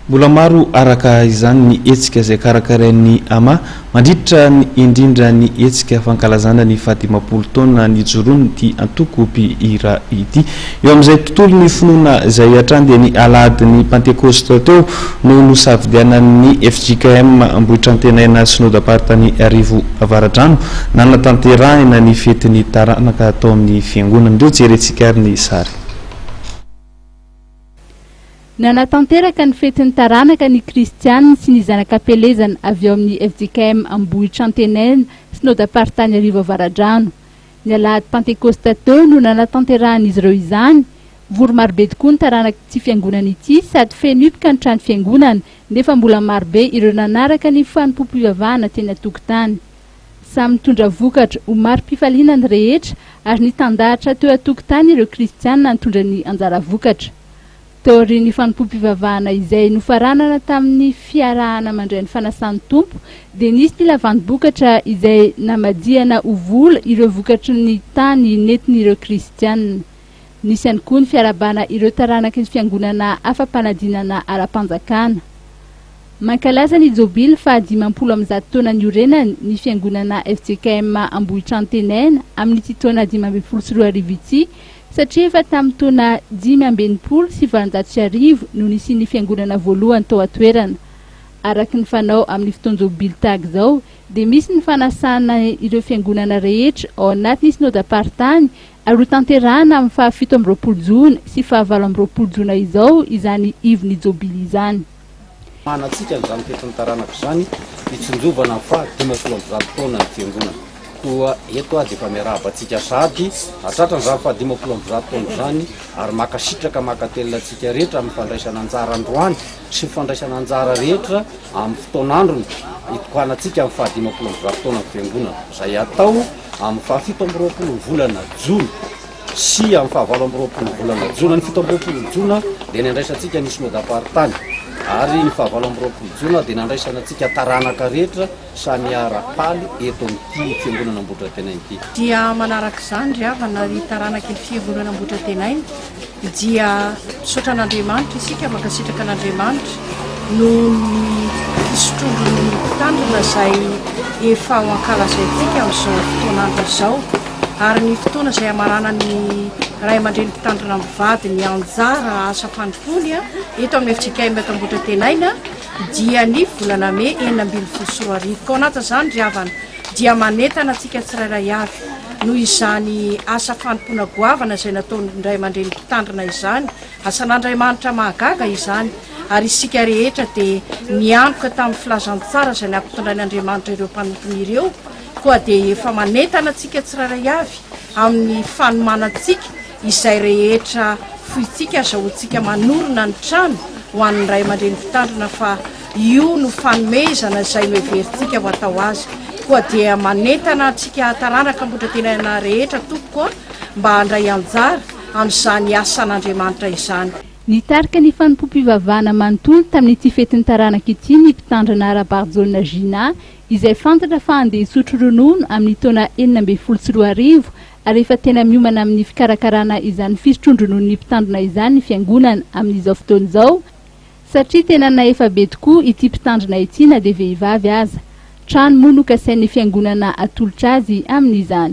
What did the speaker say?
Mbola maro araka izany ny hetsika izay karakarain'ny ama mandritra ny indrindra ny hetsika fankalazana ny fahadimapolo taona ny jorony ty antokopy ira ity. Eo amin'izay tontolo ny finoana izay hatrany dia ny alahady ny Pentecoste teo no nosafidianan'ny FJKM Ambohitra Antenaina Synodam-paritany Arivo Avaradrano nanatanterahina ny fetiny taranaka atao amin'ny fiangonana. Ndreo jerentsika ary ny sary. Nanatanteraka ny fetiny taranaka ny kristianina sy ny zanakapelezana avy eo amin'ny FJKM Ambohitra Antenaina Synodam-paritany Arivo Avaradrano. Ny alahady Pentecoste teo no nanatanterahany izy ireo izany. Vory marobe tokoa ny taranaka tsy fiangonana ity sady fenoipoka ny trano fiangonana nefa mbola marobe ireo nanaraka ny fanompoam-pivavahana teny an-tokotany. Samy mitondra vokatra ho mari-pifaliana ny rehetra ary nitandahatra teo an-tokotany ireo kristianina nitondra ny anjara vokatra. Teorin'ny fanompoam-pivavahana izay nofaranana tamin'ny fiarahana mandray ny fanasan'ny tompo dia nisy ny lavandim-bokatra izay namadiana ho vola ireo vokatry ny tany nentin'ireo kristianina. Nisy ihany koa ny fiarabana ireo taranaka ny fiangonana afa-panadinana ara-panjakana. Mankalaza ny jobily fa 50 taona niorenany ny fiangonana FJKM Ambohitra Antenaina amin'ny taona 2024 ity satria efa tamin'ny taona 580 sy 700 no nisian'ny fiangonana voalohany tao atoerana. Araka ny fanao amin'ny fotoan-jobily tahaka izao dia misy ny fanasana ireo fiangonana rehetra ao anatin'ny synodam-paritany ary ho tanterahana amin'ny 17 Jona sy 18 Jona izao izany ivon'ny jobily izany. Manatsika izany fetiny taranaka izany itsinjovana fa 50 taona ny fiangonana. Koa eto dia efa miarahaba antsika sady hatratra izany fa 50 taona izany ary makasitraka makatelina antsika rehetra amin'ny fandraisana anjara androany sy fandraisana anjara rehetra amin'ny fotoan'androny itokanantsika amin'ny 50 taona ny fiangonana. Izay atao amin'ny 17 volana Jona sy amin'ny 18 volana Jona. Ny 17 Jona dia ny andraisantsika ny synodam-paritany ary ny 18 Jona dia nandraisana antsika taranaka rehetra samy ara-paly eto amin'ity fiangonana Ambohitra Antenaina ity. Dia manaraka izany ry havana ny taranaka ny fiangonana Ambohitra Antenaina dia misaotra an'Andriamanitra isika mankasitraka an'Andriamanitra noho ny fisotrondro ny mpitandrina izay efa ho ankalazaintsika amin'izao fotoan'andro izao ary ny fotoana izay amarana ny ray aman-dreny mpitandrina mivady ny anjara asa fanompony eto amin'ny FJKM Ambohitra Antenaina dia ny volana May 2024. Kao anatin'izany ry havana dia manentana antsika tsirairay avy noho izany asa fanompona goavana izay nataon'ny ray aman-dreny mpitandrina izany. Asan'Andriamanitra mahagaga izany ary isika rehetra dia miamboka tamin'ny filazantsara izay nampitondrainy Andriamanitra ireo mpanompony ireo koa dia efa manentana antsika tsirairay avy amin'ny fanomanantsika izay rehetra foitsika azahoantsika manorina ny trano ho an'ny ray aman-dreny mpitandrina fa io no fanomezana izay noheverintsika ho atao azy. Koa dia manentana antsika taranaka Ambohitra Antenaina rehetra tokoa mba handray anjara amin'izany asan'Andriamanitra izany. Nitarika ny fanompoam-pivavahana manontolo tamin'ity fetiny taranaka ity ny mpitandrina Arabarjona Gina izay fantatra fa andeha hisotro ronono amin'ny taona 2024 ary efa tena miomana amin'ny fikarakarana izany fisotrondronon'ny mpitandrina izany ny fiangonana amin'izao fotoana izao satria tena naefa be tokoa ity mpitandrina ity na dia vehivavy aza. Trano moa no kasain'ny fiangonana atolotra azy amin'izany.